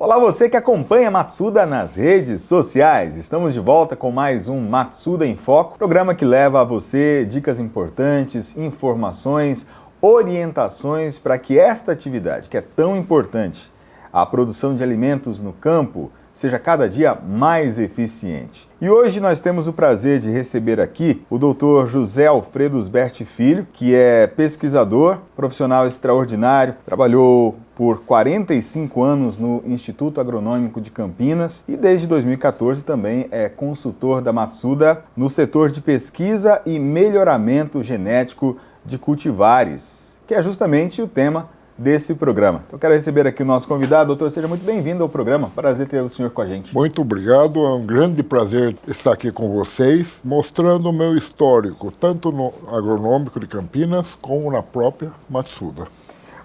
Olá, você que acompanha Matsuda nas redes sociais. Estamos de volta com mais um Matsuda em Foco, programa que leva a você dicas importantes, informações, orientações para que esta atividade, que é tão importante, a produção de alimentos no campo, seja cada dia mais eficiente. E hoje nós temos o prazer de receber aqui o Dr. José Alfredo Usberti Filho, que é pesquisador, profissional extraordinário, trabalhou por 45 anos no Instituto Agronômico de Campinas e desde 2014 também é consultor da Matsuda no setor de pesquisa e melhoramento genético de cultivares, que é justamente o tema desse programa. Então, quero receber aqui o nosso convidado. Doutor, seja muito bem-vindo ao programa. Prazer ter o senhor com a gente. Muito obrigado. É um grande prazer estar aqui com vocês, mostrando o meu histórico, tanto no Agronômico de Campinas, como na própria Matsuda.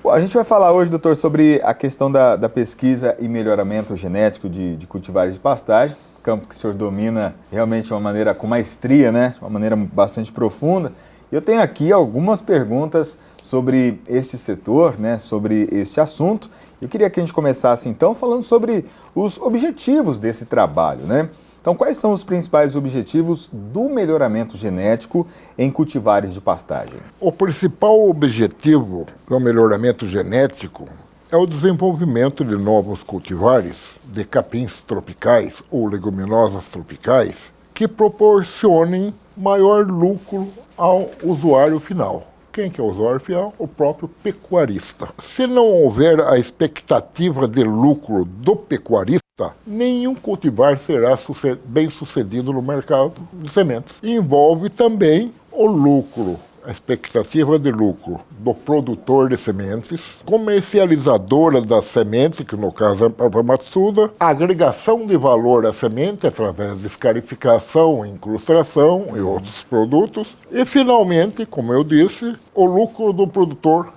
Bom, a gente vai falar hoje, doutor, sobre a questão da pesquisa e melhoramento genético de cultivares de pastagem, campo que o senhor domina realmente de uma maneira com maestria, né? De uma maneira bastante profunda. Eu tenho aqui algumas perguntas sobre este setor, né, sobre este assunto. Eu queria que a gente começasse, então, falando sobre os objetivos desse trabalho, né? Então, quais são os principais objetivos do melhoramento genético em cultivares de pastagem? O principal objetivo do melhoramento genético é o desenvolvimento de novos cultivares de capins tropicais ou leguminosas tropicais que proporcionem maior lucro ao usuário final. Quem que é o usuário final? O próprio pecuarista. Se não houver a expectativa de lucro do pecuarista, nenhum cultivar será bem sucedido no mercado de sementes. Envolve também o lucro, a expectativa de lucro do produtor de sementes, comercializadora das sementes, que no caso é a própria Matsuda, agregação de valor à semente através de escarificação, incrustação e outros produtos, e finalmente, como eu disse, o lucro do produtor,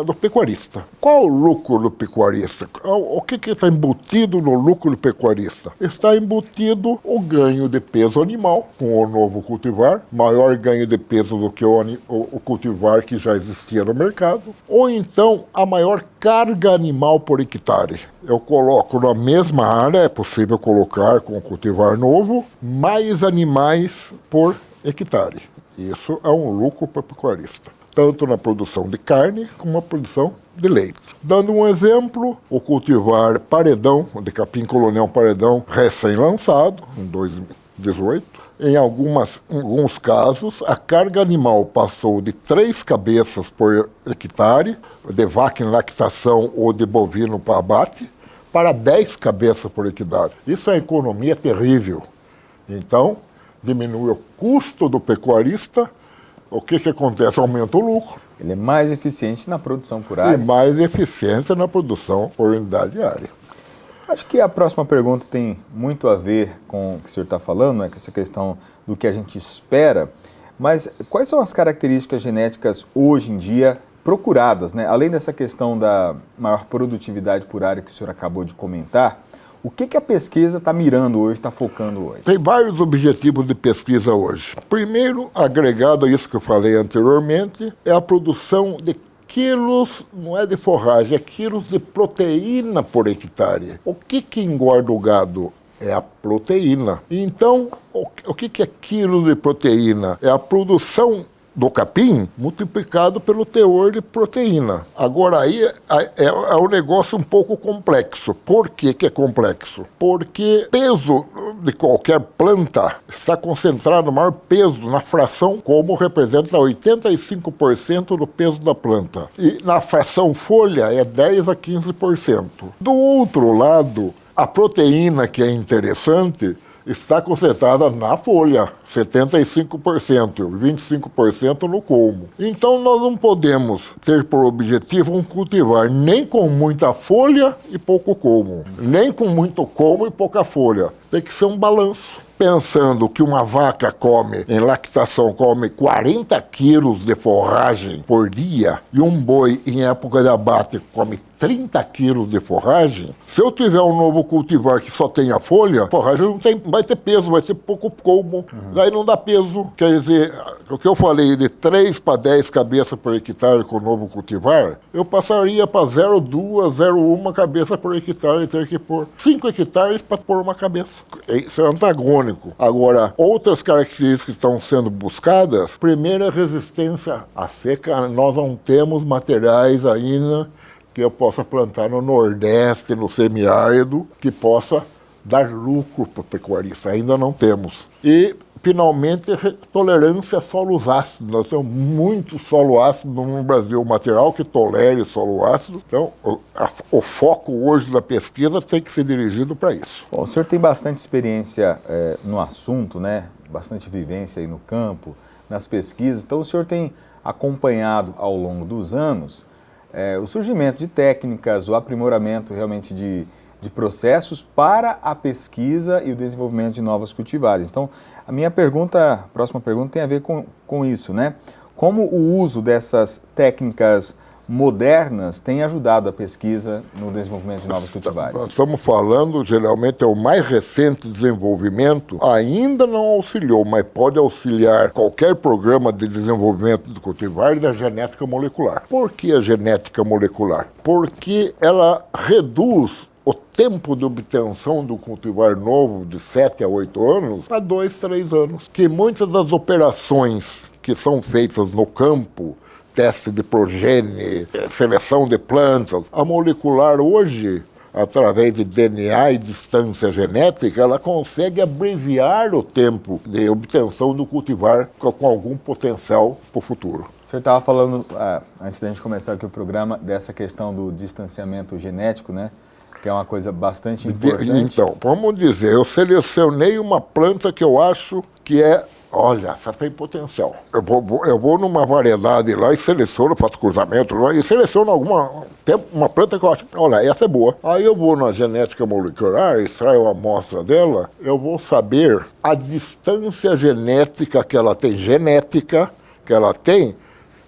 do pecuarista. Qual o lucro do pecuarista? O que está embutido no lucro do pecuarista? Está embutido o ganho de peso animal com o novo cultivar, maior ganho de peso do que o cultivar que já existia no mercado, ou então a maior carga animal por hectare. Eu coloco na mesma área, é possível colocar com o cultivar novo, mais animais por hectare. Isso é um lucro para o pecuarista, tanto na produção de carne como na produção de leite. Dando um exemplo, o cultivar paredão, de capim colonial paredão, recém-lançado, em 2018, em alguns casos, a carga animal passou de 3 cabeças por hectare, de vaca em lactação ou de bovino para abate, para 10 cabeças por hectare. Isso é economia terrível. Então, diminui o custo do pecuarista. O que acontece? Aumenta o lucro. Ele é mais eficiente na produção por área. E mais eficiência na produção por unidade diária. Acho que a próxima pergunta tem muito a ver com o que o senhor está falando, né, com essa questão do que a gente espera. Mas quais são as características genéticas hoje em dia procuradas, né? Além dessa questão da maior produtividade por área que o senhor acabou de comentar, o que a pesquisa está mirando hoje, está focando hoje? Tem vários objetivos de pesquisa hoje. Primeiro, agregado a isso que eu falei anteriormente, é a produção de quilos, não é de forragem, é quilos de proteína por hectare. O que engorda o gado? É a proteína. Então, o que é quilo de proteína? É a produção do capim multiplicado pelo teor de proteína. Agora aí é um negócio um pouco complexo. Por que é complexo? Porque peso de qualquer planta está concentrado, o maior peso na fração como representa 85% do peso da planta. E na fração folha é 10 a 15%. Do outro lado, a proteína que é interessante está concentrada na folha, 75%, 25% no colmo. Então nós não podemos ter por objetivo um cultivar nem com muita folha e pouco colmo, nem com muito colmo e pouca folha. Tem que ser um balanço. pensando que uma vaca come, em lactação, come 40 quilos de forragem por dia, e um boi, em época de abate, come 30 quilos de forragem, se eu tiver um novo cultivar que só tenha folha, a forragem não tem, vai ter peso, vai ter pouco como, daí não dá peso. Quer dizer, o que eu falei de 3 para 10 cabeças por hectare com o novo cultivar, eu passaria para 0,2, 0,1 cabeça por hectare e ter que pôr 5 hectares para pôr uma cabeça. Isso é antagônico. Agora, outras características que estão sendo buscadas, primeiro, a resistência à seca. Nós não temos materiais ainda que eu possa plantar no Nordeste, no semiárido, que possa dar lucro para o pecuarista. Ainda não temos. E, finalmente, tolerância a solos ácidos. Nós temos muito solo ácido no Brasil, material que tolere solo ácido. Então, o foco hoje da pesquisa tem que ser dirigido para isso. Bom, o senhor tem bastante experiência no assunto, né? Bastante vivência aí no campo, nas pesquisas. Então, o senhor tem acompanhado ao longo dos anos o surgimento de técnicas, o aprimoramento realmente de processos para a pesquisa e o desenvolvimento de novos cultivares. Então, a minha próxima pergunta tem a ver com isso, né? Como o uso dessas técnicas modernas tem ajudado a pesquisa no desenvolvimento de novos cultivares? Nós estamos falando, geralmente, é o mais recente desenvolvimento, ainda não auxiliou, mas pode auxiliar qualquer programa de desenvolvimento do cultivar da genética molecular. Por que a genética molecular? Porque ela reduz o tempo de obtenção do cultivar novo de 7 a 8 anos para 2, 3 anos. Que muitas das operações que são feitas no campo, teste de progênie, seleção de plantas, a molecular hoje, através de DNA e distância genética, ela consegue abreviar o tempo de obtenção do cultivar com algum potencial para o futuro. O senhor estava falando, antes da gente começar aqui o programa, dessa questão do distanciamento genético, né? Que é uma coisa bastante importante. Então, vamos dizer, eu selecionei uma planta que eu acho que olha, essa tem potencial. Eu vou numa variedade lá e seleciono, faço cruzamento lá e seleciono uma planta que eu acho, olha, essa é boa. Aí eu vou na genética molecular, extraio a amostra dela, eu vou saber a distância genética que ela tem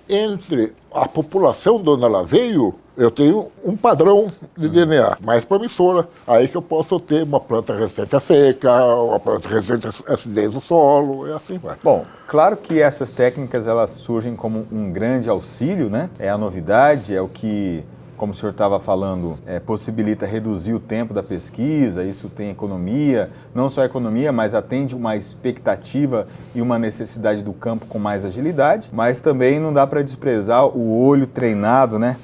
entre a população de onde ela veio. Eu tenho um padrão de DNA mais promissora. Aí que eu posso ter uma planta resistente à seca, uma planta resistente à acidez do solo, e assim vai. Bom, claro que essas técnicas elas surgem como um grande auxílio, né? É a novidade, é o que, como o senhor estava falando, possibilita reduzir o tempo da pesquisa, isso tem economia, não só economia, mas atende uma expectativa e uma necessidade do campo com mais agilidade, mas também não dá para desprezar o olho treinado, né,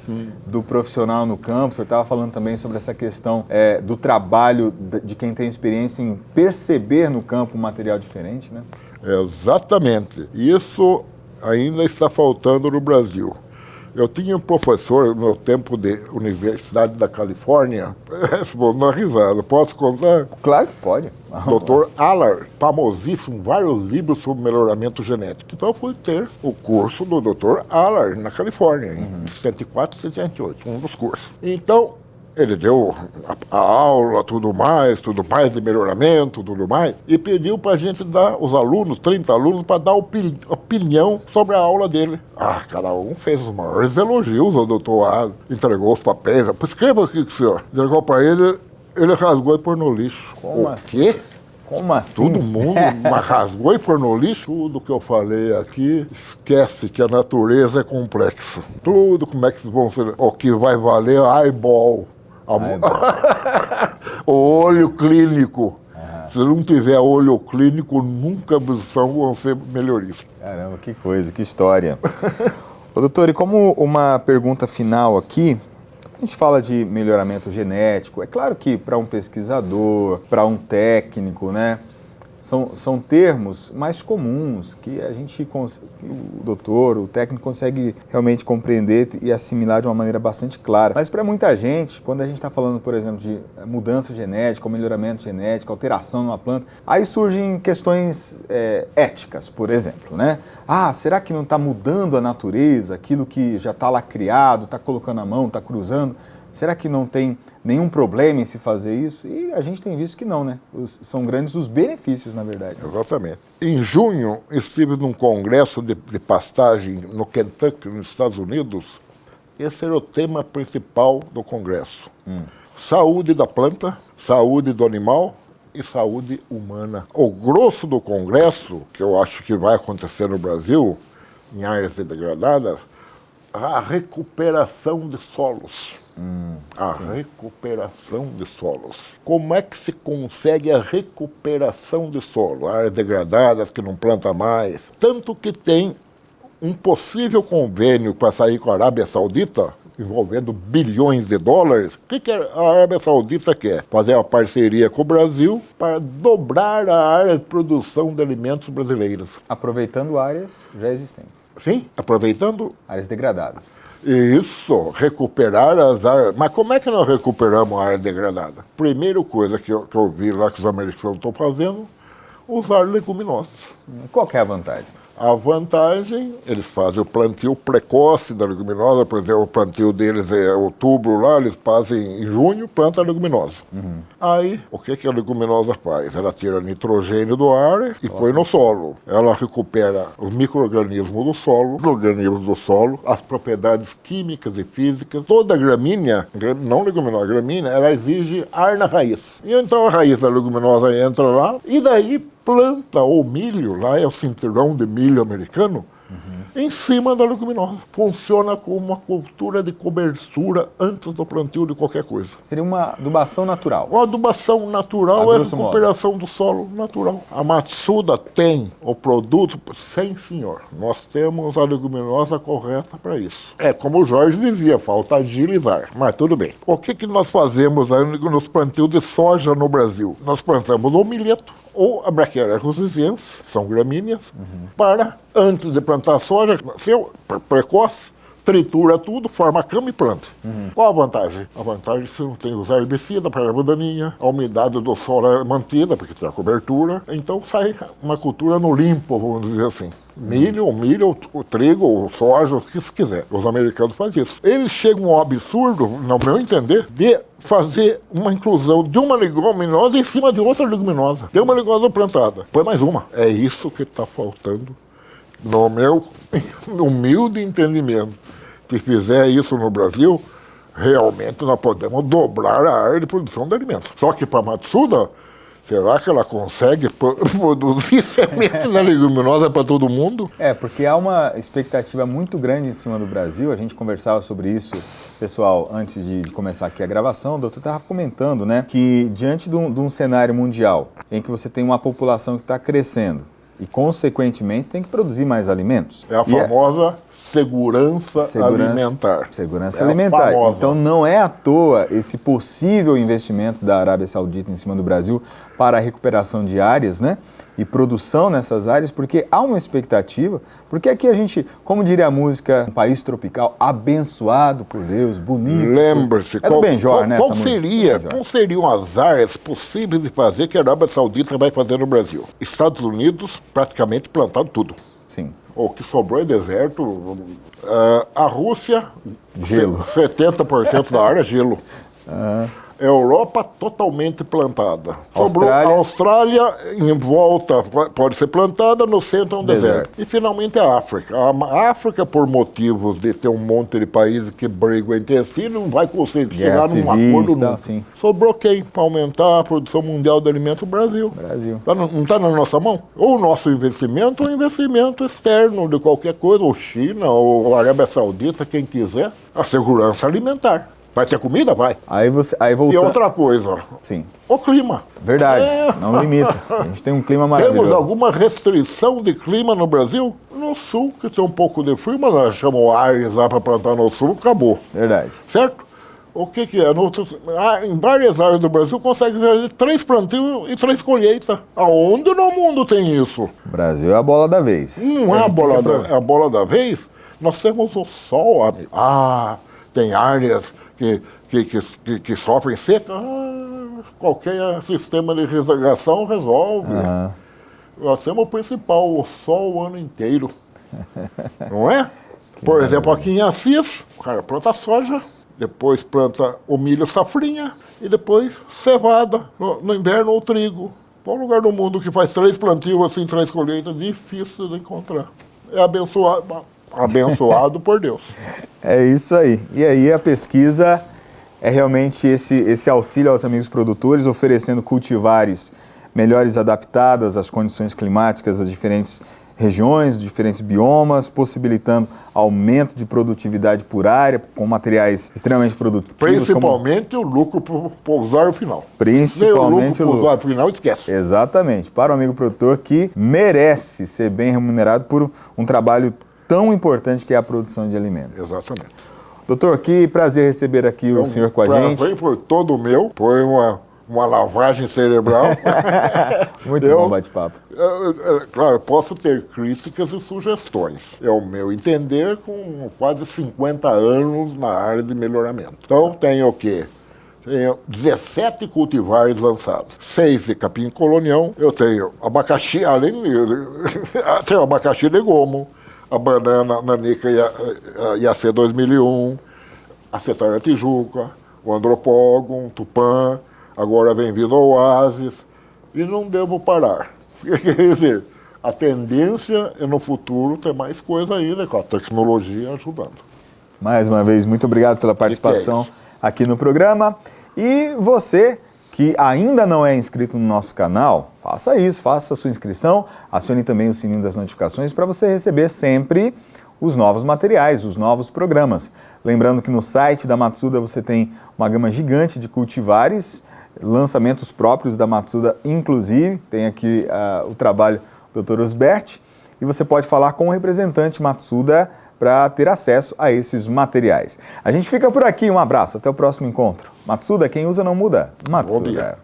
do profissional no campo. O senhor estava falando também sobre essa questão do trabalho de quem tem experiência em perceber no campo um material diferente, né? Exatamente. Isso ainda está faltando no Brasil. Eu tinha um professor no meu tempo de Universidade da Califórnia, vou dar risada, posso contar? Claro que pode. Dr. Allard, famosíssimo, vários livros sobre melhoramento genético. Então eu fui ter o curso do Dr. Allard na Califórnia, em 74, 78, um dos cursos. Então, ele deu a aula, tudo mais de melhoramento, tudo mais, e pediu para a gente dar, os alunos, 30 alunos, para dar opinião sobre a aula dele. Cada um fez os maiores elogios ao doutor A, entregou os papéis, escreva aqui, senhor. Entregou para ele rasgou e pôs no lixo. Como quê? Como assim? Todo mundo rasgou e pôr no lixo. Tudo que eu falei aqui, esquece que a natureza é complexa. Tudo, como é que vão ser, o que vai valer eyeball. O olho clínico. Se não tiver olho clínico, nunca vão ser melhoristas. Caramba, que coisa, que história. Ô, doutor, e como uma pergunta final aqui, a gente fala de melhoramento genético, é claro que para um pesquisador, para um técnico, né, são termos mais comuns que o doutor, o técnico consegue realmente compreender e assimilar de uma maneira bastante clara. Mas para muita gente, quando a gente está falando, por exemplo, de mudança genética, ou melhoramento genético, alteração numa planta, aí surgem questões éticas, por exemplo, né? Será que não está mudando a natureza, aquilo que já está lá criado, está colocando a mão, está cruzando? Será que não tem nenhum problema em se fazer isso? E a gente tem visto que não, né? São grandes os benefícios, na verdade. Exatamente. Em junho, estive num congresso de pastagem no Kentucky, nos Estados Unidos. Esse era o tema principal do congresso. Saúde da planta, saúde do animal e saúde humana. O grosso do congresso, que eu acho que vai acontecer no Brasil, em áreas degradadas, a recuperação de solos. Recuperação de solos. Como é que se consegue a recuperação de solo? Áreas degradadas que não planta mais. Tanto que tem um possível convênio para sair com a Arábia Saudita, envolvendo bilhões de dólares. O que a Arábia Saudita quer? Fazer uma parceria com o Brasil para dobrar a área de produção de alimentos brasileiros. Aproveitando áreas já existentes. Sim, aproveitando. Áreas degradadas. Isso, recuperar as áreas. Mas como é que nós recuperamos a área degradada? Primeira coisa que eu vi lá que os americanos estão fazendo, usar leguminosas. Qual que é a vantagem? A vantagem, eles fazem o plantio precoce da leguminosa, por exemplo, o plantio deles é outubro lá, eles fazem em junho, planta a leguminosa. Aí, o que a leguminosa faz? Ela tira nitrogênio do ar e põe no solo. Ela recupera os micro-organismos do solo, os organismos do solo, as propriedades químicas e físicas. Toda gramínea, não leguminosa, gramínea, ela exige ar na raiz. E então a raiz da leguminosa entra lá e daí planta ou milho, lá é o cinturão de milho americano, em cima da leguminosa. Funciona como uma cultura de cobertura antes do plantio de qualquer coisa. Seria uma adubação natural. Uma adubação natural é a recuperação do solo natural. A Matsuda tem o produto, sim senhor, nós temos a leguminosa correta para isso. É como o Jorge dizia, falta agilizar, mas tudo bem. O que nós fazemos aí nos plantios de soja no Brasil? Nós plantamos o milheto ou a Brachiaria russiensis, são gramíneas, para, antes de plantar a soja, precoce, tritura tudo, forma a cama e planta. Qual a vantagem? A vantagem é que você não tem que usar herbicida para erva daninha, a umidade do solo é mantida, porque tem a cobertura, então sai uma cultura no limpo, vamos dizer assim. Milho, o trigo, o soja, o que se quiser. Os americanos fazem isso. Eles chegam ao absurdo, no meu entender, de fazer uma inclusão de uma leguminosa em cima de outra leguminosa. Tem uma leguminosa plantada, põe mais uma. É isso que está faltando, no meu humilde entendimento. Se fizer isso no Brasil, realmente nós podemos dobrar a área de produção de alimentos. Só que para a Matsuda, será que ela consegue produzir semente na leguminosa para todo mundo? Porque há uma expectativa muito grande em cima do Brasil. A gente conversava sobre isso, pessoal, antes de começar aqui a gravação. O doutor estava comentando, né, que diante de um cenário mundial em que você tem uma população que está crescendo e, consequentemente, você tem que produzir mais alimentos. É a famosa segurança alimentar. Segurança alimentar. Então, não é à toa esse possível investimento da Arábia Saudita em cima do Brasil para a recuperação de áreas, né? E produção nessas áreas, porque há uma expectativa, porque aqui a gente, como diria a música, um país tropical abençoado por Deus, bonito. Lembre-se, é do Benjor, né? Qual seriam as áreas possíveis de fazer que a Arábia Saudita vai fazer no Brasil? Estados Unidos praticamente plantado tudo. Sim. O que sobrou é deserto. A Rússia, gelo. 70% da área é gelo. Europa totalmente plantada. Sobrou a Austrália em volta, pode ser plantada, no centro é um deserto. E finalmente a África. A África, por motivos de ter um monte de países que brigam entre si, não vai conseguir chegar num acordo nunca. Sim. Sobrou quem? Para aumentar a produção mundial de alimentos? O Brasil. Não está na nossa mão? Ou o nosso investimento, ou investimento externo de qualquer coisa, ou China, ou Arábia Saudita, quem quiser. A segurança alimentar. Vai ter comida? Vai. Aí voltando... E outra coisa. Sim. O clima. Verdade. Não limita. A gente tem um clima maravilhoso. Temos alguma restrição de clima no Brasil? No sul, que tem um pouco de frio, mas nós chamamos áreas lá para plantar no sul, acabou. Verdade. Certo? O que é? Em várias áreas do Brasil consegue fazer 3 plantios e 3 colheitas. Aonde no mundo tem isso? O Brasil é a bola da vez. Não é a bola da vez? Nós temos o sol, amigo. Tem áreas que sofrem seca, qualquer sistema de irrigação resolve. Nós temos o principal, o sol o ano inteiro. Não é? Por exemplo, aqui em Assis, o cara planta soja, depois planta o milho safrinha e depois cevada, no inverno o trigo. Qual lugar do mundo que faz 3 plantios assim, 3 colheitas? Difícil de encontrar. É abençoado por Deus. É isso aí. E aí a pesquisa é realmente esse auxílio aos amigos produtores, oferecendo cultivares melhores adaptadas às condições climáticas das diferentes regiões, diferentes biomas, possibilitando aumento de produtividade por área, com materiais extremamente produtivos. Principalmente o lucro para o usuário final. Principalmente o lucro para o usuário final, esquece. Exatamente, para o amigo produtor que merece ser bem remunerado por um trabalho tão importante que é a produção de alimentos. Exatamente. Doutor, que prazer receber aqui o senhor com a gente. Prazer foi todo meu, foi uma lavagem cerebral. Muito bom bate-papo. Claro, posso ter críticas e sugestões. É o meu entender com quase 50 anos na área de melhoramento. Então, tenho o quê? Tenho 17 cultivares lançados, 6 de capim colonião. Eu tenho abacaxi, além tenho abacaxi legomo, a banana nanica IAC 2001, a Cetária Tijuca, o Andropógon, Tupã, agora vem vindo o Oasis, e não devo parar. Quer dizer, a tendência é no futuro ter mais coisa ainda, com a tecnologia ajudando. Mais uma vez, muito obrigado pela participação aqui no programa. E você que ainda não é inscrito no nosso canal, faça isso, faça a sua inscrição, acione também o sininho das notificações para você receber sempre os novos materiais, os novos programas. Lembrando que no site da Matsuda você tem uma gama gigante de cultivares, lançamentos próprios da Matsuda, inclusive, tem aqui o trabalho do Dr. Osbert, e você pode falar com o representante Matsuda para ter acesso a esses materiais. A gente fica por aqui, um abraço, até o próximo encontro. Matsuda, quem usa não muda. Matsuda.